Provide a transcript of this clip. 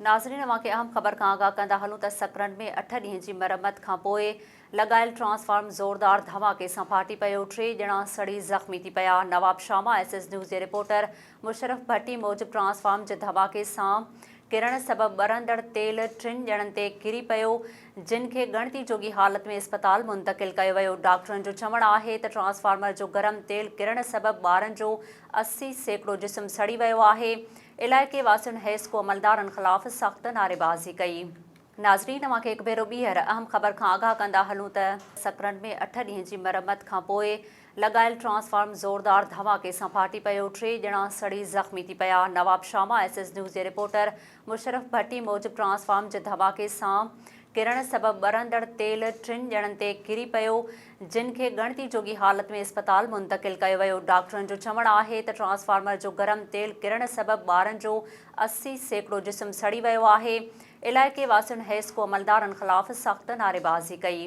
नाज़रीन, अवांखे अहम ख़बर खां आगाह कंदा हलूं त सकरन में 8 ॾींहं जी मरम्मत खां पोइ लॻायल ट्रांसफार्म ज़ोरदार धमाके सां फाटी पियो। 3 ॼणा सड़ी ज़ख़्मी थी पिया। नवाब शामा SS न्यूज़ जे रिपोर्टर मुशरफ भट्टी मूजिब ट्रांसफार्म जे धमाके सां किरण सबबि ॿरंदड़ तेल 3 ॼणनि ते किरी पियो, जिन खे ॻणती जोगी हालत में अस्पताल मुंतक़िल कयो वियो। डॉक्टरनि जो चवणु आहे त ट्रांसफार्मर जो गरम तेल किरण सबबि ॿारनि जो 80% जिस्म सड़ी वियो आहे। इलाइक़े वासियुनि हेस्को अमलदारनि ख़िलाफ़ सख़्त नारेबाज़ी कई। नाज़रीन, अवांखे हिकु भेरो ॿीहर अहम ख़बर खां आगाह कंदा हलूं त सकरन में 8 ॾींहं जी मरम्मत खां पोइ लॻायल ट्रांसफार्म ज़ोरदार धमाके सां फाटी पियो। 3 ॼणा सड़ी ज़ख़्मी थी पिया। नवाब शामा SS न्यूज़ जे रिपोर्टर मुशरफ भट्टी मूजिब ट्रांसफार्म जे धमाके सां किरण सबबि ॿरंदड़ तेल 3 ॼणनि ते किरी पियो, जिन खे ॻणती जोगी हालत में अस्पताल मुंतक़िल कयो वियो। डॉक्टरनि जो चवणु आहे त ट्रांसफार्मर जो गरम तेल किरण सबबि ॿारनि जो 80% जिस्म सड़ी वियो आहे। इलाइक़े वासियुनि हेस्को अमलदारनि ख़िलाफ़ सख़्त नारेबाज़ी कई।